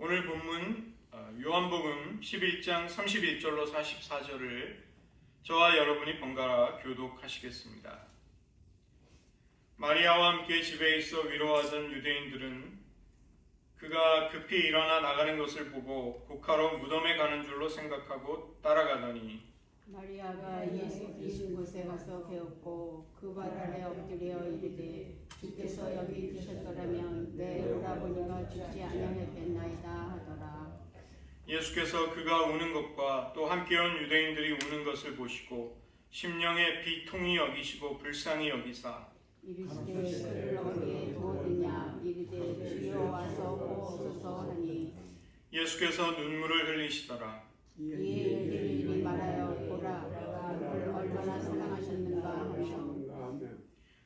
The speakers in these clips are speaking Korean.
오늘 본문 요한복음 11장 31절로 44절을 저와 여러분이 번갈아 교독하시겠습니다. 마리아와 함께 집에 있어 위로하던 유대인들은 그가 급히 일어나 나가는 것을 보고 곡하러 무덤에 가는 줄로 생각하고 따라가더니 마리아가 예수 계신 곳에 가서 배웠고 그 발 아래 엎드려 이르되 주께서 여기 계셨더라면 내 오라버니가 죽지 아니하였겠나이다 하더라. 예수께서 그가 우는 것과 또 함께 온 유대인들이 우는 것을 보시고 심령에 비통히 여기시고 불쌍히 여기사 이르시되 그를 어디에 두었느냐 이르되 주여 와서 보옵소서 하니 예수께서 눈물을 흘리시더라. 이에 유대인들이 말하여 보라 그를 얼마나 사랑하셨는가 하며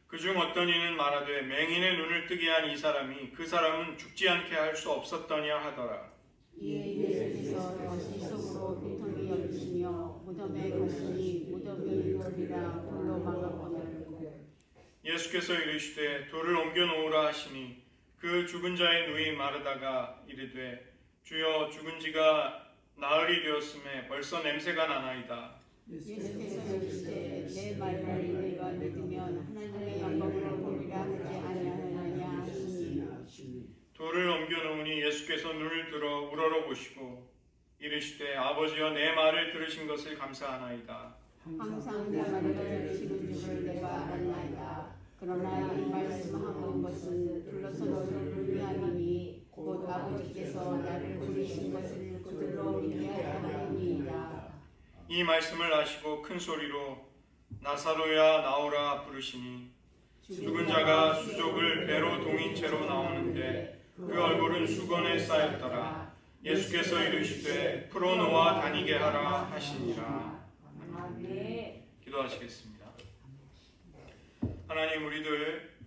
그중 어떤 이는 말하되 맹인의 눈을 뜨게 한 이 사람이 그 사람은 죽지 않게 할 수 없었더냐 하더라. 이에 예수께서 다시 속으로 비통히 여기시며 무덤에 가시니 무덤이 돌이라 돌로 막았거늘 예수께서 이르시되 돌을 옮겨 놓으라 하시니 그 죽은 자의 누이 마르다가 이르되 주여 죽은 지가 나흘이 되었음에 벌써 냄새가 나나이다. 예수께서 이르시되 내 말을 네가 믿으면 하나님의 영광으로 보리라 하지 아니하느냐 하시니 돌을 옮겨 놓으니 예수께서 눈을 들어 우러러 보시고 이르시되 아버지여 내 말을 들으신 것을 감사하나이다. 항상 내 말을 들으시는 줄을 내가 알았나이다. 그러나 이 말씀하는 것은 둘러서 너를 위함이니 곧 아버지께서 나를 부르신 것을 그들로 믿게 하려 함이니이다. 이 말씀을 하시고 큰 소리로 나사로야 나오라 부르시니 죽은 자가 수족을 배로 동인 채로 나오는데 그 얼굴은 수건에 쌓였더라. 예수께서 이르시되 풀어놓아 다니게 하라 하시니라. 기도하시겠습니다. 하나님, 우리들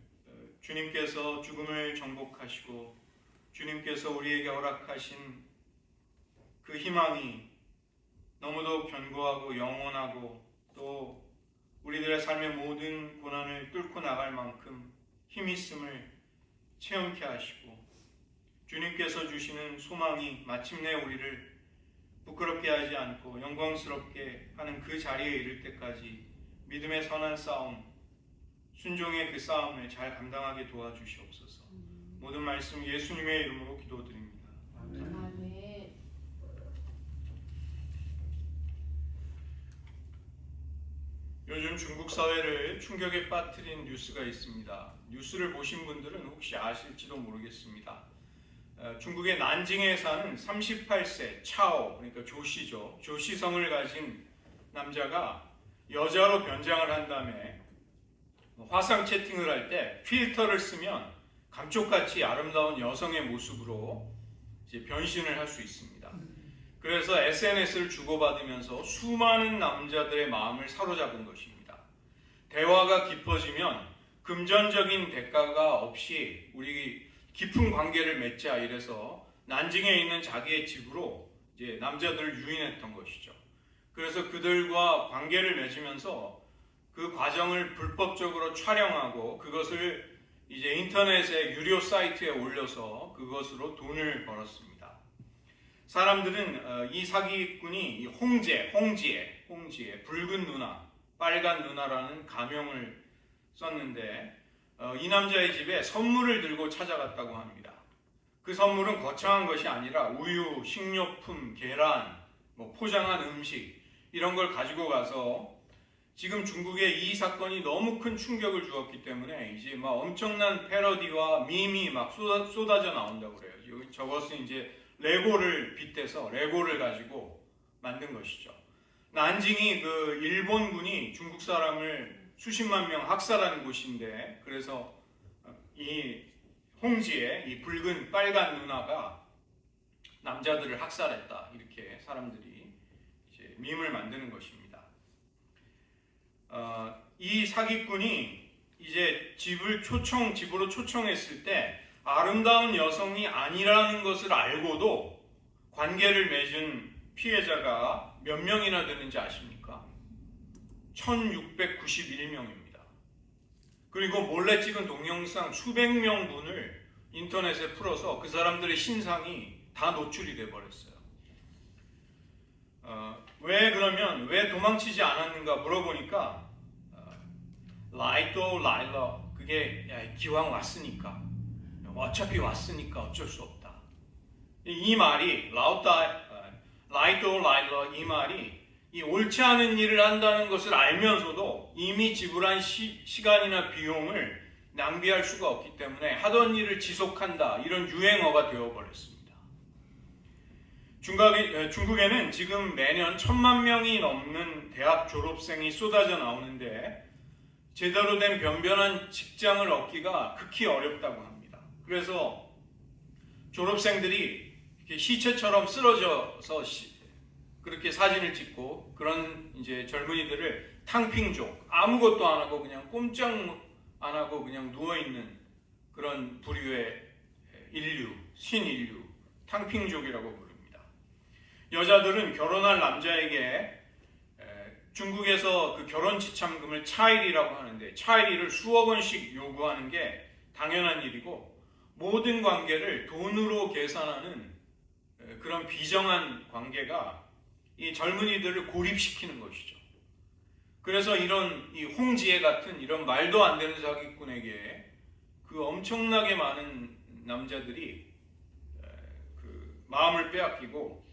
주님께서 죽음을 정복하시고 주님께서 우리에게 허락하신 그 희망이 너무도 견고하고 영원하고 또 우리들의 삶의 모든 고난을 뚫고 나갈 만큼 힘 있음을 체험케 하시고 주님께서 주시는 소망이 마침내 우리를 부끄럽게 하지 않고 영광스럽게 하는 그 자리에 이를 때까지 믿음의 선한 싸움, 순종의 그 싸움을 잘 감당하게 도와주시옵소서. 모든 말씀 예수님의 이름으로 기도드립니다. 아멘. 요즘 중국 사회를 충격에 빠뜨린 뉴스가 있습니다. 뉴스를 보신 분들은 혹시 아실지도 모르겠습니다. 중국의 난징에 사는 38세 차오, 그러니까 조씨죠. 조씨성을 가진 남자가 여자로 변장을 한 다음에 화상 채팅을 할 때 필터를 쓰면 감쪽같이 아름다운 여성의 모습으로 이제 변신을 할 수 있습니다. 그래서 SNS를 주고받으면서 수많은 남자들의 마음을 사로잡은 것입니다. 대화가 깊어지면 금전적인 대가가 없이 우리 깊은 관계를 맺자 이래서 난징에 있는 자기의 집으로 이제 남자들을 유인했던 것이죠. 그래서 그들과 관계를 맺으면서 그 과정을 불법적으로 촬영하고 그것을 이제 인터넷의 유료 사이트에 올려서 그것으로 돈을 벌었습니다. 사람들은 이 사기꾼이 홍지에 붉은 누나, 빨간 누나라는 가명을 썼는데 이 남자의 집에 선물을 들고 찾아갔다고 합니다. 그 선물은 거창한 것이 아니라 우유, 식료품, 계란, 포장한 음식 이런 걸 가지고 가서 지금 중국에 이 사건이 너무 큰 충격을 주었기 때문에 이제 막 엄청난 패러디와 밈이 막 쏟아져 나온다고 그래요. 저것은 이제 레고를 빗대서 레고를 가지고 만든 것이죠. 난징이 그 일본군이 중국 사람을 수십만 명 학살하는 곳인데 그래서 이 홍지에 이 붉은 빨간 누나가 남자들을 학살했다 이렇게 사람들이 이제 밈을 만드는 것입니다. 이 사기꾼이 이제 집으로 초청했을 때 아름다운 여성이 아니라는 것을 알고도 관계를 맺은 피해자가 몇 명이나 되는지 아십니까? 1691명입니다. 그리고 몰래 찍은 동영상 수백 명 분을 인터넷에 풀어서 그 사람들의 신상이 다 노출이 돼 버렸어요. 왜 도망치지 않았는가 물어보니까 라이도 라일러, 그게 기왕 왔으니까, 어차피 왔으니까 어쩔 수 없다. 이 말이 라이도 라일러, 이 말이 이 옳지 않은 일을 한다는 것을 알면서도 이미 지불한 시간이나 비용을 낭비할 수가 없기 때문에 하던 일을 지속한다, 이런 유행어가 되어버렸습니다. 중국에는 지금 매년 1,000만 명이 넘는 대학 졸업생이 쏟아져 나오는데 제대로 된 변변한 직장을 얻기가 극히 어렵다고 합니다. 그래서 졸업생들이 시체처럼 쓰러져서 그렇게 사진을 찍고, 그런 이제 젊은이들을 탕핑족, 아무것도 안 하고 그냥 꼼짝 안 하고 그냥 누워 있는 그런 부류의 인류, 신인류, 탕핑족이라고 부릅니다. 여자들은 결혼할 남자에게 중국에서 그 결혼 지참금을 차일이라고 하는데, 차일을 수억 원씩 요구하는 게 당연한 일이고, 모든 관계를 돈으로 계산하는 그런 비정한 관계가 이 젊은이들을 고립시키는 것이죠. 그래서 이런 이 홍지혜 같은 이런 말도 안 되는 사기꾼에게 그 엄청나게 많은 남자들이 그 마음을 빼앗기고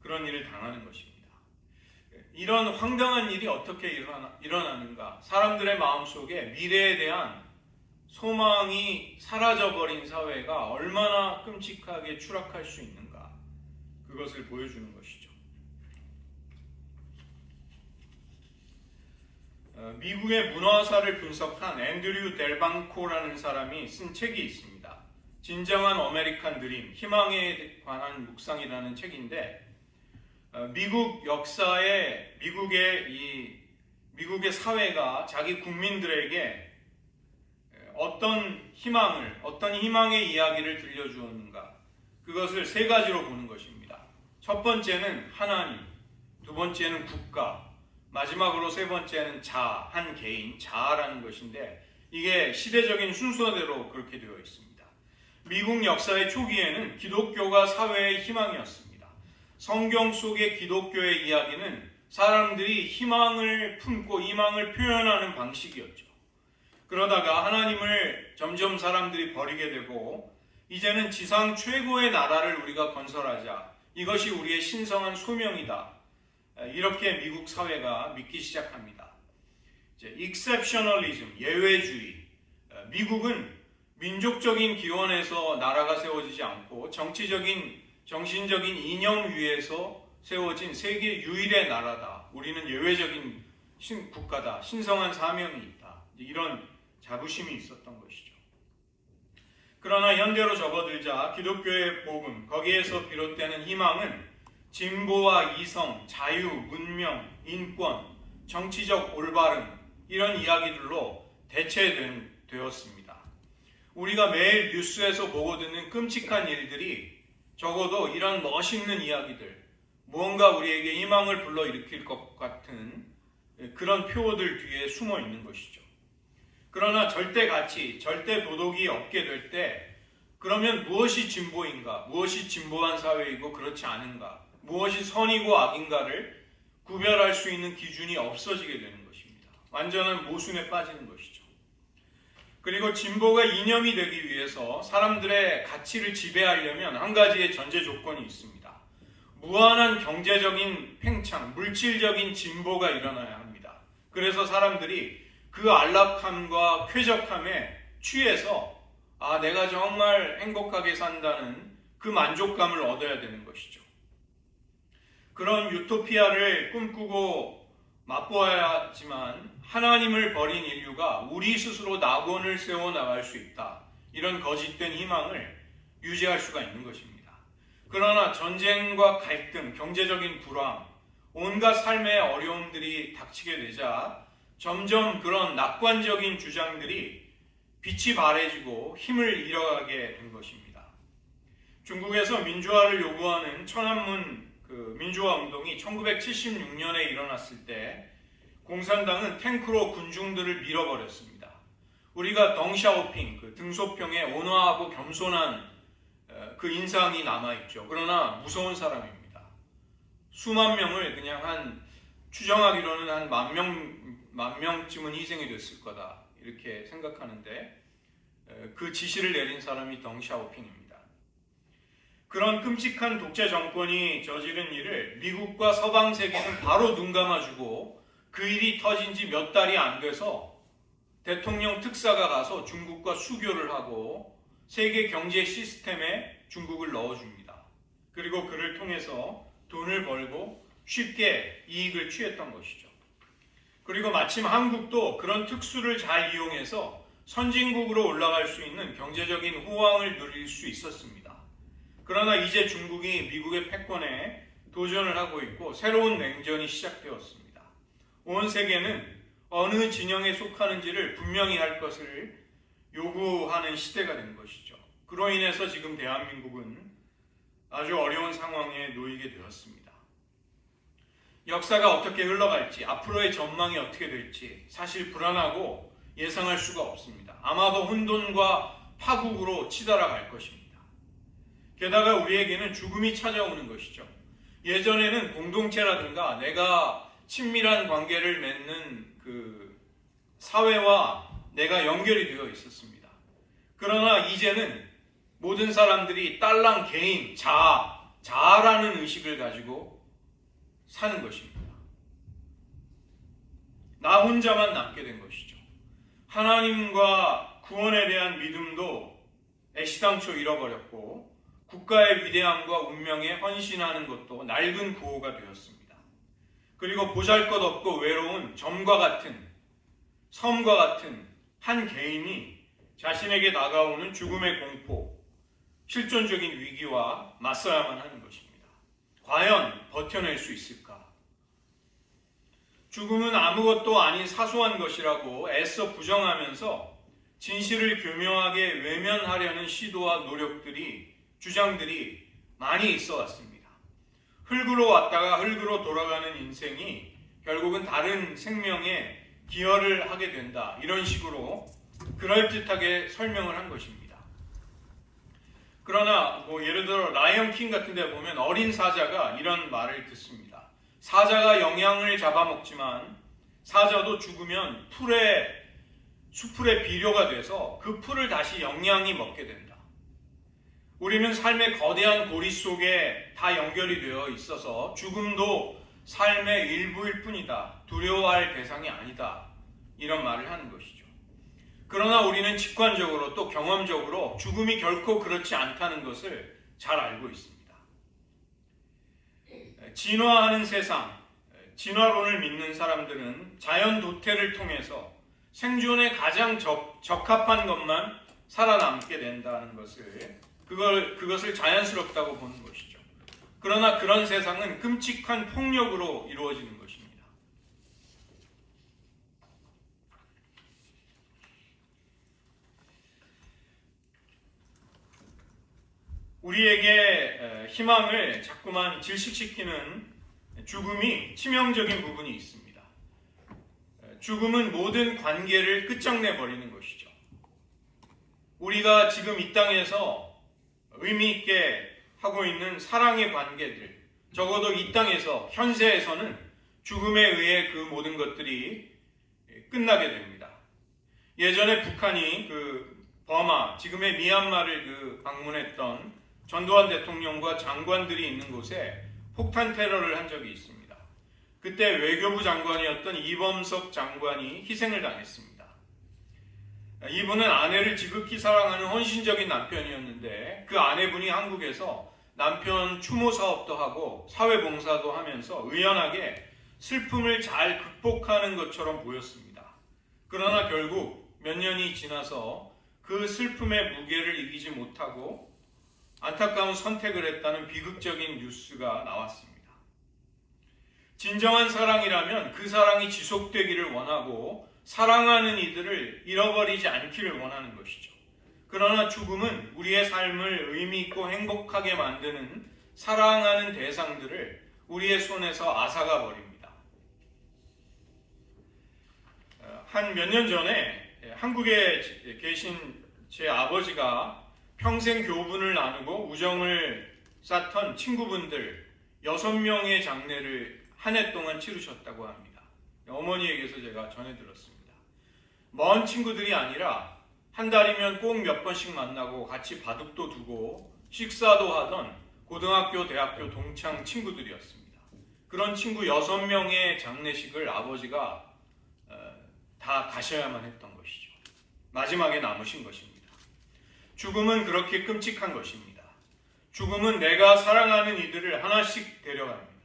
그런 일을 당하는 것입니다. 이런 황당한 일이 어떻게 일어나는가? 사람들의 마음속에 미래에 대한 소망이 사라져버린 사회가 얼마나 끔찍하게 추락할 수 있는가? 그것을 보여주는 것이죠. 미국의 문화사를 분석한 앤드류 델방코라는 사람이 쓴 책이 있습니다. 진정한 아메리칸 드림, 희망에 관한 묵상이라는 책인데, 미국 역사에 미국의 사회가 자기 국민들에게 어떤 희망의 이야기를 들려주었는가, 그것을 세 가지로 보는 것입니다. 첫 번째는 하나님, 두 번째는 국가, 마지막으로 세 번째는 한 개인, 자아라는 것인데, 이게 시대적인 순서대로 그렇게 되어 있습니다. 미국 역사의 초기에는 기독교가 사회의 희망이었습니다. 성경 속의 기독교의 이야기는 사람들이 희망을 품고 희망을 표현하는 방식이었죠. 그러다가 하나님을 점점 사람들이 버리게 되고, 이제는 지상 최고의 나라를 우리가 건설하자, 이것이 우리의 신성한 소명이다, 이렇게 미국 사회가 믿기 시작합니다. exceptionalism, 예외주의. 미국은 민족적인 기원에서 나라가 세워지지 않고 정치적인, 정신적인 이념 위에서 세워진 세계 유일의 나라다. 우리는 예외적인 국가다. 신성한 사명이 있다. 이런 자부심이 있었던 것이죠. 그러나 현대로 접어들자 기독교의 복음, 거기에서 비롯되는 희망은 진보와 이성, 자유, 문명, 인권, 정치적 올바름, 이런 이야기들로 대체되었습니다. 우리가 매일 뉴스에서 보고 듣는 끔찍한 일들이 적어도 이런 멋있는 이야기들, 무언가 우리에게 희망을 불러일으킬 것 같은 그런 표어들 뒤에 숨어 있는 것이죠. 그러나 절대 가치, 절대 도덕이 없게 될 때, 그러면 무엇이 진보인가, 무엇이 진보한 사회이고 그렇지 않은가, 무엇이 선이고 악인가를 구별할 수 있는 기준이 없어지게 되는 것입니다. 완전한 모순에 빠지는 것이죠. 그리고 진보가 이념이 되기 위해서 사람들의 가치를 지배하려면 한 가지의 전제 조건이 있습니다. 무한한 경제적인 팽창, 물질적인 진보가 일어나야 합니다. 그래서 사람들이 그 안락함과 쾌적함에 취해서 내가 정말 행복하게 산다는 그 만족감을 얻어야 되는 것이죠. 그런 유토피아를 꿈꾸고 맛보아야 하지만 하나님을 버린 인류가 우리 스스로 낙원을 세워나갈 수 있다, 이런 거짓된 희망을 유지할 수가 있는 것입니다. 그러나 전쟁과 갈등, 경제적인 불황, 온갖 삶의 어려움들이 닥치게 되자 점점 그런 낙관적인 주장들이 빛이 바래지고 힘을 잃어가게 된 것입니다. 중국에서 민주화를 요구하는 천안문 민주화 운동이 1976년에 일어났을 때 공산당은 탱크로 군중들을 밀어버렸습니다. 우리가 덩샤오핑, 등소평의 온화하고 겸손한 그 인상이 남아있죠. 그러나 무서운 사람입니다. 수만 명을 그냥 추정하기로는 한 10,000명쯤은 희생이 됐을 거다 이렇게 생각하는데 그 지시를 내린 사람이 덩샤오핑입니다. 그런 끔찍한 독재 정권이 저지른 일을 미국과 서방 세계는 바로 눈 감아주고 그 일이 터진 지 몇 달이 안 돼서 대통령 특사가 가서 중국과 수교를 하고 세계 경제 시스템에 중국을 넣어줍니다. 그리고 그를 통해서 돈을 벌고 쉽게 이익을 취했던 것이죠. 그리고 마침 한국도 그런 특수를 잘 이용해서 선진국으로 올라갈 수 있는 경제적인 호황을 누릴 수 있었습니다. 그러나 이제 중국이 미국의 패권에 도전을 하고 있고 새로운 냉전이 시작되었습니다. 온 세계는 어느 진영에 속하는지를 분명히 할 것을 요구하는 시대가 된 것이죠. 그로 인해서 지금 대한민국은 아주 어려운 상황에 놓이게 되었습니다. 역사가 어떻게 흘러갈지, 앞으로의 전망이 어떻게 될지 사실 불안하고 예상할 수가 없습니다. 아마도 혼돈과 파국으로 치달아갈 것입니다. 게다가 우리에게는 죽음이 찾아오는 것이죠. 예전에는 공동체라든가 내가 친밀한 관계를 맺는 그 사회와 내가 연결이 되어 있었습니다. 그러나 이제는 모든 사람들이 딸랑 개인, 자아라는 의식을 가지고 사는 것입니다. 나 혼자만 남게 된 것이죠. 하나님과 구원에 대한 믿음도 애시당초 잃어버렸고 국가의 위대함과 운명에 헌신하는 것도 낡은 구호가 되었습니다. 그리고 보잘것없고 외로운 섬과 같은 한 개인이 자신에게 다가오는 죽음의 공포, 실존적인 위기와 맞서야만 하는 것입니다. 과연 버텨낼 수 있을까? 죽음은 아무것도 아닌 사소한 것이라고 애써 부정하면서 진실을 교묘하게 외면하려는 시도와 주장들이 많이 있어 왔습니다. 흙으로 왔다가 흙으로 돌아가는 인생이 결국은 다른 생명에 기여를 하게 된다. 이런 식으로 그럴듯하게 설명을 한 것입니다. 그러나 예를 들어 라이언 킹 같은 데 보면 어린 사자가 이런 말을 듣습니다. 사자가 영양을 잡아먹지만 사자도 죽으면 수풀의 비료가 돼서 그 풀을 다시 영양이 먹게 된다. 우리는 삶의 거대한 고리 속에 다 연결이 되어 있어서 죽음도 삶의 일부일 뿐이다. 두려워할 대상이 아니다. 이런 말을 하는 것이죠. 그러나 우리는 직관적으로 또 경험적으로 죽음이 결코 그렇지 않다는 것을 잘 알고 있습니다. 진화하는 세상, 진화론을 믿는 사람들은 자연 도태를 통해서 생존에 가장 적합한 것만 살아남게 된다는 그것을 자연스럽다고 보는 것이죠. 그러나 그런 세상은 끔찍한 폭력으로 이루어지는 것입니다. 우리에게 희망을 자꾸만 질식시키는 죽음이 치명적인 부분이 있습니다. 죽음은 모든 관계를 끝장내버리는 것이죠. 우리가 지금 이 땅에서 의미 있게 하고 있는 사랑의 관계들, 적어도 이 땅에서 현세에서는 죽음에 의해 그 모든 것들이 끝나게 됩니다. 예전에 북한이 버마, 지금의 미얀마를 방문했던 전두환 대통령과 장관들이 있는 곳에 폭탄 테러를 한 적이 있습니다. 그때 외교부 장관이었던 이범석 장관이 희생을 당했습니다. 이분은 아내를 지극히 사랑하는 헌신적인 남편이었는데 그 아내분이 한국에서 남편 추모 사업도 하고 사회봉사도 하면서 의연하게 슬픔을 잘 극복하는 것처럼 보였습니다. 그러나 결국 몇 년이 지나서 그 슬픔의 무게를 이기지 못하고 안타까운 선택을 했다는 비극적인 뉴스가 나왔습니다. 진정한 사랑이라면 그 사랑이 지속되기를 원하고 사랑하는 이들을 잃어버리지 않기를 원하는 것이죠. 그러나 죽음은 우리의 삶을 의미 있고 행복하게 만드는 사랑하는 대상들을 우리의 손에서 앗아가 버립니다. 한 몇 년 전에 한국에 계신 제 아버지가 평생 교분을 나누고 우정을 쌓던 친구분들 6명의 장례를 한 해 동안 치르셨다고 합니다. 어머니에게서 제가 전해 들었습니다. 먼 친구들이 아니라 한 달이면 꼭 몇 번씩 만나고 같이 바둑도 두고 식사도 하던 고등학교, 대학교 동창 친구들이었습니다. 그런 친구 6명의 장례식을 아버지가 다 가셔야만 했던 것이죠. 마지막에 남으신 것입니다. 죽음은 그렇게 끔찍한 것입니다. 죽음은 내가 사랑하는 이들을 하나씩 데려갑니다.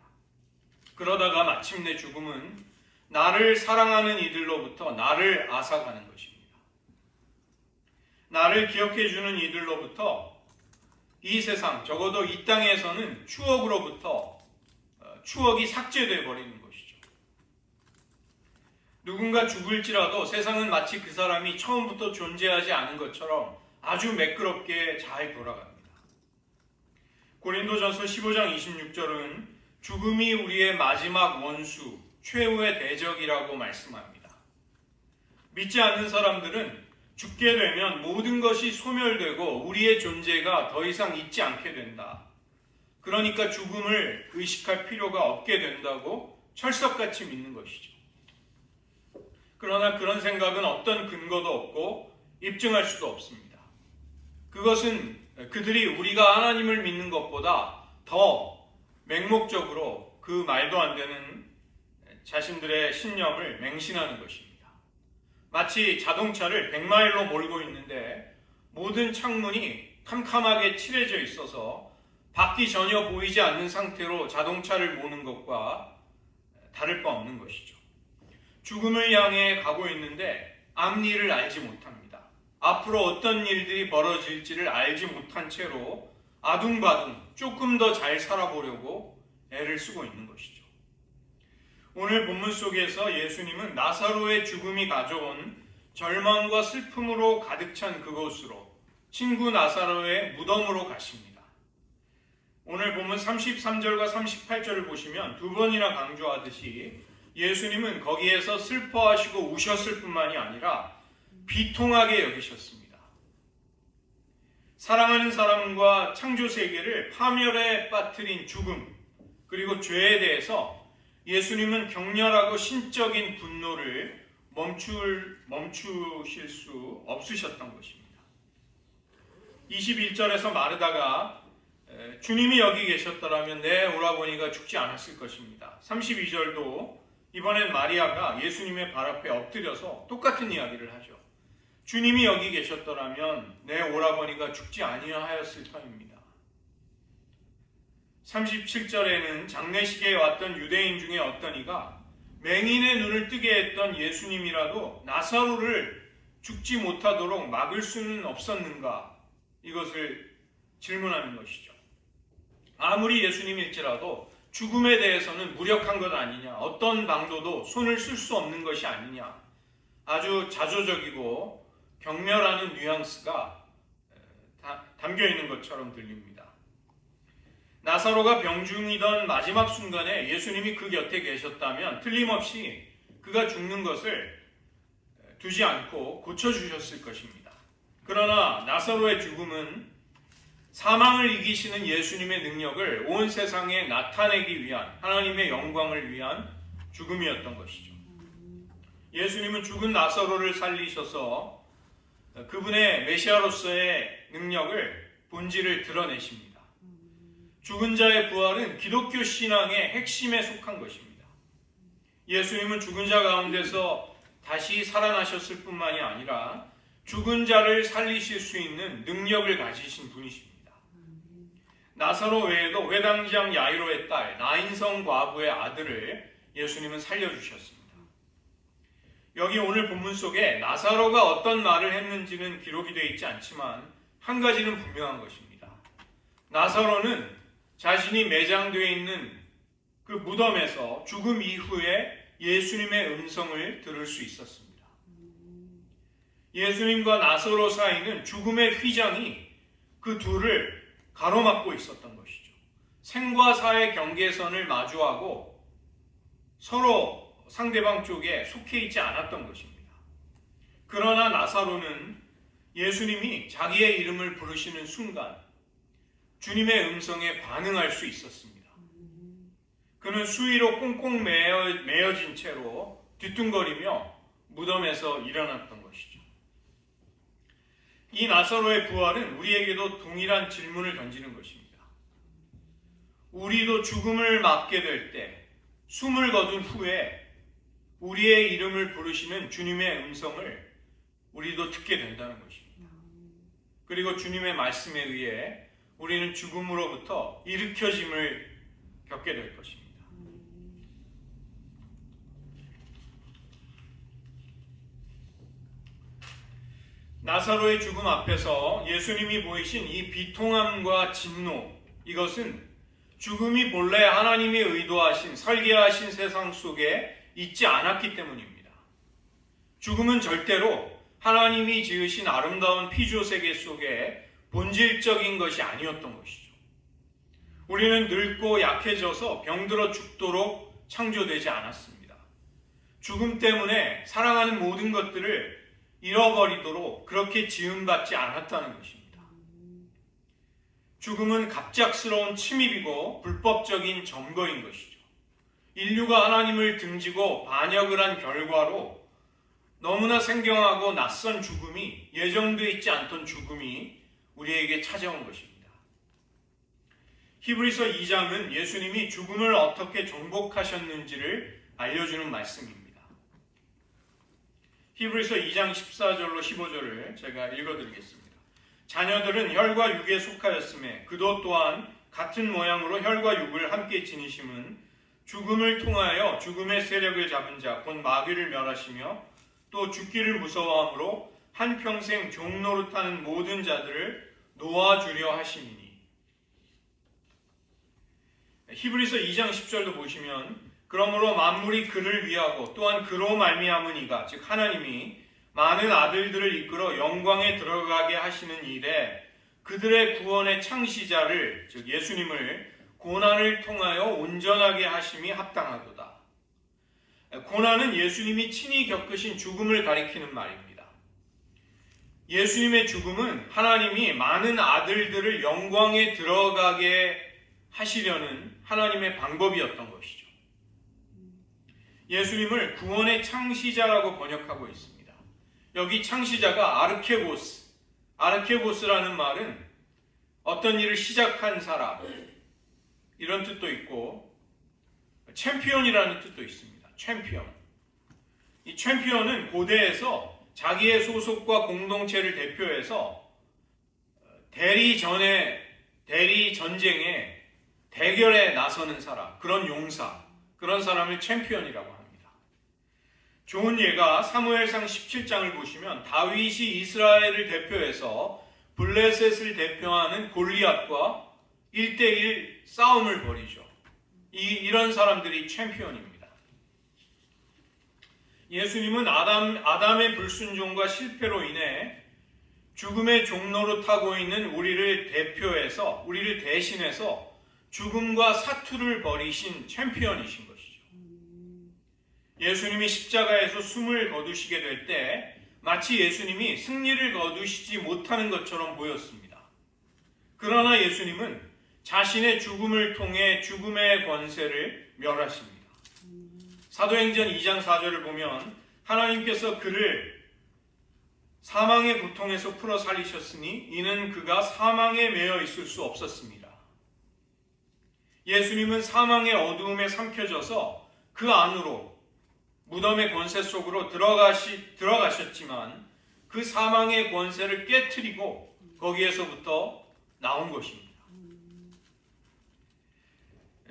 그러다가 마침내 죽음은 나를 사랑하는 이들로부터 나를 앗아가는 것입니다. 나를 기억해주는 이들로부터 이 세상, 적어도 이 땅에서는 추억으로부터 추억이 삭제되어 버리는 것이죠. 누군가 죽을지라도 세상은 마치 그 사람이 처음부터 존재하지 않은 것처럼 아주 매끄럽게 잘 돌아갑니다. 고린도전서 15장 26절은 죽음이 우리의 마지막 원수, 최후의 대적이라고 말씀합니다. 믿지 않는 사람들은 죽게 되면 모든 것이 소멸되고 우리의 존재가 더 이상 있지 않게 된다. 그러니까 죽음을 의식할 필요가 없게 된다고 철석같이 믿는 것이죠. 그러나 그런 생각은 어떤 근거도 없고 입증할 수도 없습니다. 그것은 그들이 우리가 하나님을 믿는 것보다 더 맹목적으로 그 말도 안 되는 자신들의 신념을 맹신하는 것입니다. 마치 자동차를 100마일로 몰고 있는데 모든 창문이 캄캄하게 칠해져 있어서 밖이 전혀 보이지 않는 상태로 자동차를 모는 것과 다를 바 없는 것이죠. 죽음을 향해 가고 있는데 앞일을 알지 못합니다. 앞으로 어떤 일들이 벌어질지를 알지 못한 채로 아둥바둥 조금 더 잘 살아보려고 애를 쓰고 있는 것이죠. 오늘 본문 속에서 예수님은 나사로의 죽음이 가져온 절망과 슬픔으로 가득 찬 그곳으로 친구 나사로의 무덤으로 가십니다. 오늘 본문 33절과 38절을 보시면 두 번이나 강조하듯이 예수님은 거기에서 슬퍼하시고 우셨을 뿐만이 아니라 비통하게 여기셨습니다. 사랑하는 사람과 창조 세계를 파멸에 빠뜨린 죽음 그리고 죄에 대해서 예수님은 격렬하고 신적인 분노를 멈추실 수 없으셨던 것입니다. 21절에서 마르다가 주님이 여기 계셨더라면 내 오라버니가 죽지 않았을 것입니다. 32절도 이번엔 마리아가 예수님의 발 앞에 엎드려서 똑같은 이야기를 하죠. 주님이 여기 계셨더라면 내 오라버니가 죽지 아니하였을 터입니다. 37절에는 장례식에 왔던 유대인 중에 어떤 이가 맹인의 눈을 뜨게 했던 예수님이라도 나사로를 죽지 못하도록 막을 수는 없었는가? 이것을 질문하는 것이죠. 아무리 예수님일지라도 죽음에 대해서는 무력한 것 아니냐, 어떤 방도도 손을 쓸 수 없는 것이 아니냐, 아주 자조적이고 경멸하는 뉘앙스가 담겨 있는 것처럼 들립니다. 나사로가 병중이던 마지막 순간에 예수님이 그 곁에 계셨다면 틀림없이 그가 죽는 것을 두지 않고 고쳐주셨을 것입니다. 그러나 나사로의 죽음은 사망을 이기시는 예수님의 능력을 온 세상에 나타내기 위한 하나님의 영광을 위한 죽음이었던 것이죠. 예수님은 죽은 나사로를 살리셔서 그분의 메시아로서의 능력을 본질을 드러내십니다. 죽은 자의 부활은 기독교 신앙의 핵심에 속한 것입니다. 예수님은 죽은 자 가운데서 다시 살아나셨을 뿐만이 아니라 죽은 자를 살리실 수 있는 능력을 가지신 분이십니다. 나사로 외에도 회당장 야이로의 딸 나인성 과부의 아들을 예수님은 살려주셨습니다. 여기 오늘 본문 속에 나사로가 어떤 말을 했는지는 기록이 되어 있지 않지만 한 가지는 분명한 것입니다. 나사로는 자신이 매장되어 있는 그 무덤에서 죽음 이후에 예수님의 음성을 들을 수 있었습니다. 예수님과 나사로 사이는 죽음의 휘장이 그 둘을 가로막고 있었던 것이죠. 생과 사의 경계선을 마주하고 서로 상대방 쪽에 속해 있지 않았던 것입니다. 그러나 나사로는 예수님이 자기의 이름을 부르시는 순간 주님의 음성에 반응할 수 있었습니다. 그는 수위로 꽁꽁 매어진 채로 뒤뚱거리며 무덤에서 일어났던 것이죠. 이 나사로의 부활은 우리에게도 동일한 질문을 던지는 것입니다. 우리도 죽음을 맞게 될 때 숨을 거둔 후에 우리의 이름을 부르시는 주님의 음성을 우리도 듣게 된다는 것입니다. 그리고 주님의 말씀에 의해 우리는 죽음으로부터 일으켜짐을 겪게 될 것입니다. 나사로의 죽음 앞에서 예수님이 보이신 이 비통함과 진노, 이것은 죽음이 본래 하나님이 의도하신 설계하신 세상 속에 있지 않았기 때문입니다. 죽음은 절대로 하나님이 지으신 아름다운 피조 세계 속에 본질적인 것이 아니었던 것이죠. 우리는 늙고 약해져서 병들어 죽도록 창조되지 않았습니다. 죽음 때문에 사랑하는 모든 것들을 잃어버리도록 그렇게 지음받지 않았다는 것입니다. 죽음은 갑작스러운 침입이고 불법적인 점거인 것이죠. 인류가 하나님을 등지고 반역을 한 결과로 너무나 생경하고 낯선 죽음이, 예정되어 있지 않던 죽음이 우리에게 찾아온 것입니다. 히브리서 2장은 예수님이 죽음을 어떻게 정복하셨는지를 알려주는 말씀입니다. 히브리서 2장 14절로 15절을 제가 읽어드리겠습니다. 자녀들은 혈과 육에 속하였음에 그도 또한 같은 모양으로 혈과 육을 함께 지니심은 죽음을 통하여 죽음의 세력을 잡은 자 곧 마귀를 멸하시며 또 죽기를 무서워함으로 한평생 종노릇하는 모든 자들을 놓아주려 하심이니. 히브리서 2장 10절도 보시면 그러므로 만물이 그를 위하고 또한 그로 말미암으니가 즉 하나님이 많은 아들들을 이끌어 영광에 들어가게 하시는 일에 그들의 구원의 창시자를 즉 예수님을 고난을 통하여 온전하게 하심이 합당하도다. 고난은 예수님이 친히 겪으신 죽음을 가리키는 말입니다. 예수님의 죽음은 하나님이 많은 아들들을 영광에 들어가게 하시려는 하나님의 방법이었던 것이죠. 예수님을 구원의 창시자라고 번역하고 있습니다. 여기 창시자가 아르케고스라는 말은 어떤 일을 시작한 사람, 이런 뜻도 있고 챔피언이라는 뜻도 있습니다. 챔피언. 이 챔피언은 고대에서 자기의 소속과 공동체를 대표해서 대리 전쟁에 대결에 나서는 사람, 그런 용사, 그런 사람을 챔피언이라고 합니다. 좋은 예가 사무엘상 17장을 보시면 다윗이 이스라엘을 대표해서 블레셋을 대표하는 골리앗과 1대1 싸움을 벌이죠. 이런 사람들이 챔피언입니다. 예수님은 아담의 불순종과 실패로 인해 죽음의 종로로 타고 있는 우리를 대신해서 죽음과 사투를 벌이신 챔피언이신 것이죠. 예수님이 십자가에서 숨을 거두시게 될 때 마치 예수님이 승리를 거두시지 못하는 것처럼 보였습니다. 그러나 예수님은 자신의 죽음을 통해 죽음의 권세를 멸하십니다. 사도행전 2장 4절을 보면 하나님께서 그를 사망의 고통에서 풀어 살리셨으니 이는 그가 사망에 매여 있을 수 없었습니다. 예수님은 사망의 어두움에 삼켜져서 그 안으로 무덤의 권세 속으로 들어가셨지만 그 사망의 권세를 깨트리고 거기에서부터 나온 것입니다.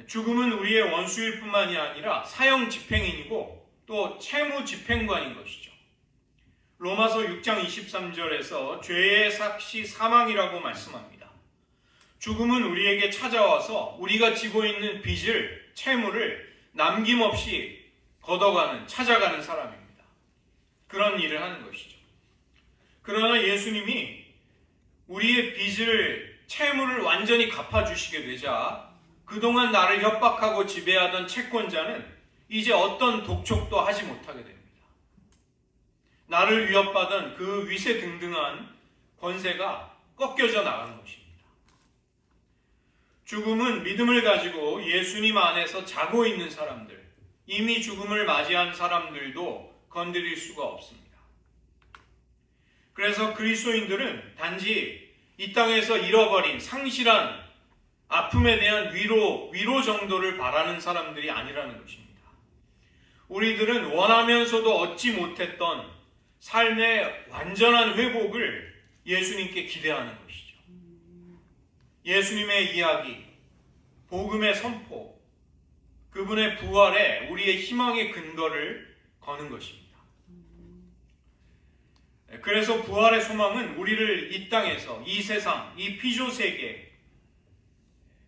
죽음은 우리의 원수일 뿐만이 아니라 사형 집행인이고 또 채무 집행관인 것이죠. 로마서 6장 23절에서 죄의 삭시 사망이라고 말씀합니다. 죽음은 우리에게 찾아와서 우리가 지고 있는 빚을, 채무를 남김없이 찾아가는 사람입니다. 그런 일을 하는 것이죠. 그러나 예수님이 우리의 빚을, 채무를 완전히 갚아주시게 되자 그동안 나를 협박하고 지배하던 채권자는 이제 어떤 독촉도 하지 못하게 됩니다. 나를 위협받은 그 위세등등한 권세가 꺾여져 나가는 것입니다. 죽음은 믿음을 가지고 예수님 안에서 자고 있는 사람들, 이미 죽음을 맞이한 사람들도 건드릴 수가 없습니다. 그래서 그리스도인들은 단지 이 땅에서 잃어버린 상실한 아픔에 대한 위로 정도를 바라는 사람들이 아니라는 것입니다. 우리들은 원하면서도 얻지 못했던 삶의 완전한 회복을 예수님께 기대하는 것이죠. 예수님의 이야기, 복음의 선포, 그분의 부활에 우리의 희망의 근거를 거는 것입니다. 그래서 부활의 소망은 우리를 이 땅에서, 이 세상, 이 피조세계,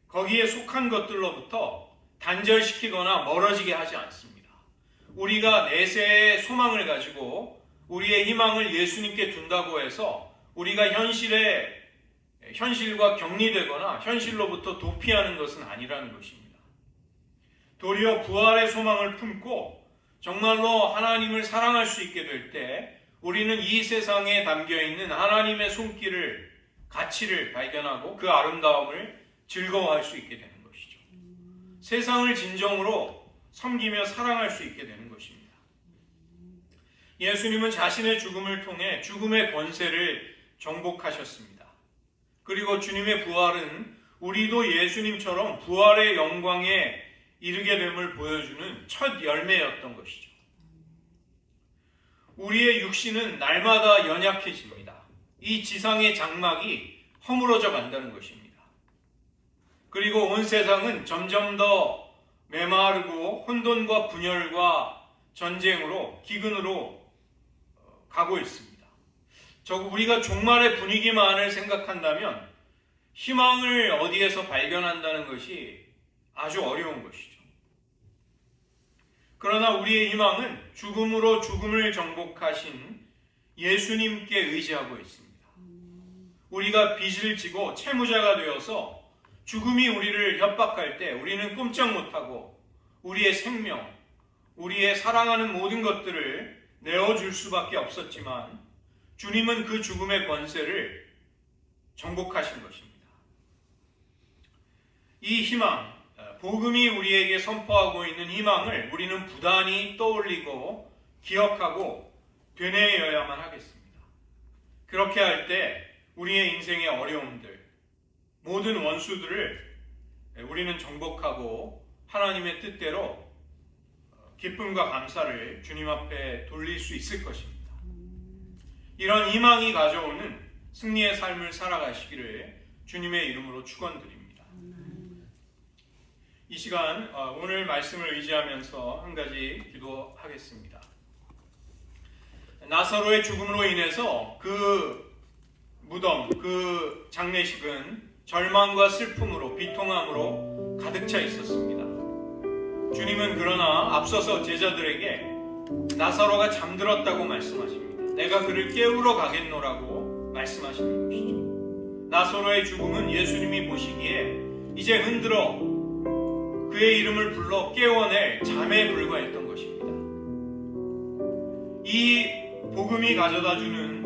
거기에 속한 것들로부터 단절시키거나 멀어지게 하지 않습니다. 우리가 내세의 소망을 가지고 우리의 희망을 예수님께 둔다고 해서 우리가 현실과 격리되거나 현실로부터 도피하는 것은 아니라는 것입니다. 도리어 부활의 소망을 품고 정말로 하나님을 사랑할 수 있게 될 때 우리는 이 세상에 담겨있는 하나님의 손길을, 가치를 발견하고 그 아름다움을 즐거워할 수 있게 되는 것이죠. 세상을 진정으로 섬기며 사랑할 수 있게 되는 것입니다. 예수님은 자신의 죽음을 통해 죽음의 권세를 정복하셨습니다. 그리고 주님의 부활은 우리도 예수님처럼 부활의 영광에 이르게 됨을 보여주는 첫 열매였던 것이죠. 우리의 육신은 날마다 연약해집니다. 이 지상의 장막이 허물어져 간다는 것입니다. 그리고 온 세상은 점점 더 메마르고 혼돈과 분열과 전쟁으로, 기근으로 가고 있습니다. 우리가 종말의 분위기만을 생각한다면 희망을 어디에서 발견한다는 것이 아주 어려운 것이죠. 그러나 우리의 희망은 죽음으로 죽음을 정복하신 예수님께 의지하고 있습니다. 우리가 빚을 지고 채무자가 되어서 죽음이 우리를 협박할 때 우리는 꼼짝 못하고 우리의 생명, 우리의 사랑하는 모든 것들을 내어줄 수밖에 없었지만 주님은 그 죽음의 권세를 정복하신 것입니다. 이 희망, 복음이 우리에게 선포하고 있는 희망을 우리는 부단히 떠올리고 기억하고 되뇌어야만 하겠습니다. 그렇게 할 때 우리의 인생의 어려움들, 모든 원수들을 우리는 정복하고 하나님의 뜻대로 기쁨과 감사를 주님 앞에 돌릴 수 있을 것입니다. 이런 희망이 가져오는 승리의 삶을 살아가시기를 주님의 이름으로 축원드립니다. 이 시간 오늘 말씀을 의지하면서 한 가지 기도하겠습니다. 나사로의 죽음으로 인해서 그 무덤, 그 장례식은 절망과 슬픔으로, 비통함으로 가득 차 있었습니다. 주님은 그러나 앞서서 제자들에게 나사로가 잠들었다고 말씀하십니다. 내가 그를 깨우러 가겠노라고 말씀하시는 것이죠. 나사로의 죽음은 예수님이 보시기에 이제 흔들어 그의 이름을 불러 깨워낼 잠에 불과했던 것입니다. 이 복음이 가져다주는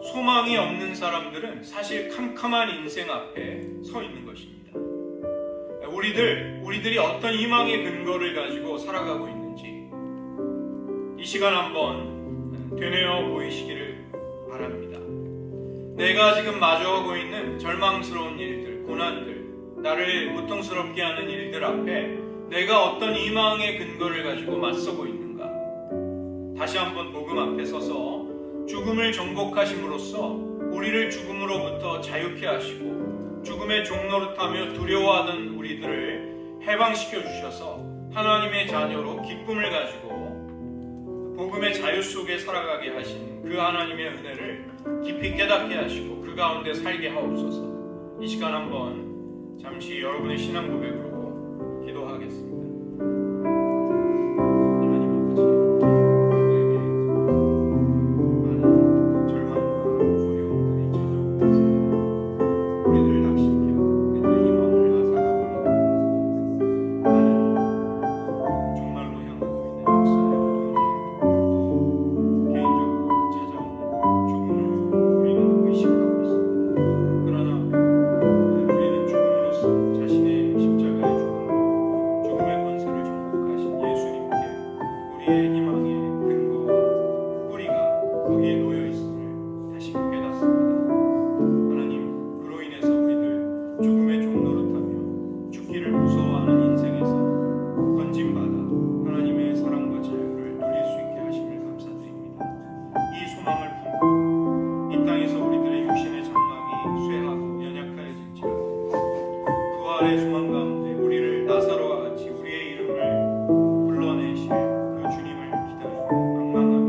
소망이 없는 사람들은 사실 캄캄한 인생 앞에 서 있는 것입니다. 우리들이 어떤 희망의 근거를 가지고 살아가고 있는지 이 시간 한번 되뇌어 보이시기를 바랍니다. 내가 지금 마주하고 있는 절망스러운 일들, 고난들, 나를 고통스럽게 하는 일들 앞에 내가 어떤 희망의 근거를 가지고 맞서고 있는가? 다시 한번 복음 앞에 서서 죽음을 정복하심으로써 우리를 죽음으로부터 자유케 하시고 죽음의 종노릇하며 두려워하던 우리들을 해방시켜 주셔서 하나님의 자녀로 기쁨을 가지고 복음의 자유 속에 살아가게 하신 그 하나님의 은혜를 깊이 깨닫게 하시고 그 가운데 살게 하옵소서. 이 시간 한번 잠시 여러분의 신앙 고백으로 기도하겠습니다. 개인적으로 찾아오는 죽음을 우리는 의식하고 부활의 소망 가운데 우리를 나사로와 같이 우리의 이름을 불러내실 그 주님을 기다리고 방망하며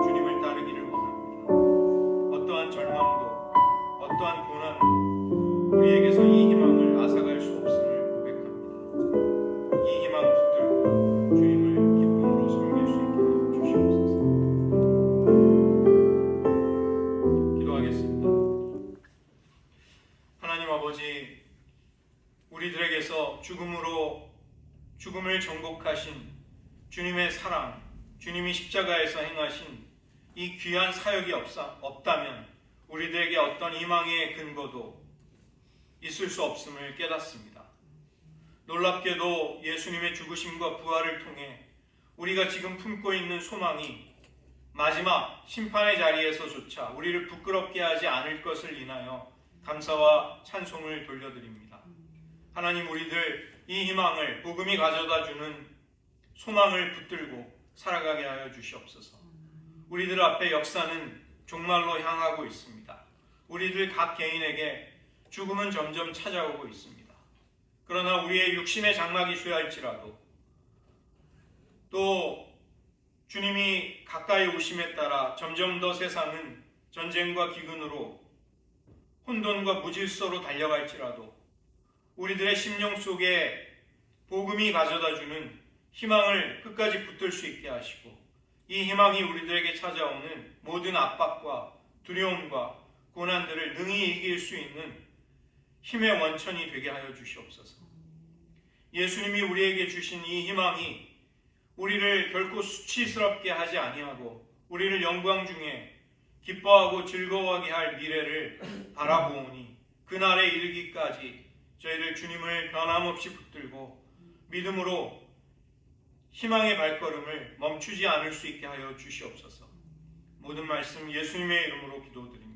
주님을 따르기를 원합니다. 어떠한 절망도 어떠한 고난도 우리에게서 이 희망을 앗아갈 수 없음을 고백합니다. 이 희망 붙들고 주님을 기쁨으로 섬길 수 있게 하여 주시옵소서. 기도하겠습니다. 하나님 아버지, 우리들에게서 죽음을 정복하신 주님의 사랑, 주님이 십자가에서 행하신 이 귀한 사역이 없다면 우리들에게 어떤 희망의 근거도 있을 수 없음을 깨닫습니다. 놀랍게도 예수님의 죽으심과 부활을 통해 우리가 지금 품고 있는 소망이 마지막 심판의 자리에서조차 우리를 부끄럽게 하지 않을 것을 인하여 감사와 찬송을 돌려드립니다. 하나님, 우리들 이 희망을 복음이 가져다주는 소망을 붙들고 살아가게 하여 주시옵소서. 우리들 앞에 역사는 종말로 향하고 있습니다. 우리들 각 개인에게 죽음은 점점 찾아오고 있습니다. 그러나 우리의 육신의 장막이 쇠할지라도 또 주님이 가까이 오심에 따라 점점 더 세상은 전쟁과 기근으로 혼돈과 무질서로 달려갈지라도 우리들의 심령 속에 복음이 가져다주는 희망을 끝까지 붙들 수 있게 하시고 이 희망이 우리들에게 찾아오는 모든 압박과 두려움과 고난들을 능히 이길 수 있는 힘의 원천이 되게 하여 주시옵소서. 예수님이 우리에게 주신 이 희망이 우리를 결코 수치스럽게 하지 아니하고 우리를 영광 중에 기뻐하고 즐거워하게 할 미래를 바라보오니 그날에 이르기까지 저희를 주님을 변함없이 붙들고 믿음으로 희망의 발걸음을 멈추지 않을 수 있게 하여 주시옵소서. 모든 말씀 예수님의 이름으로 기도드립니다.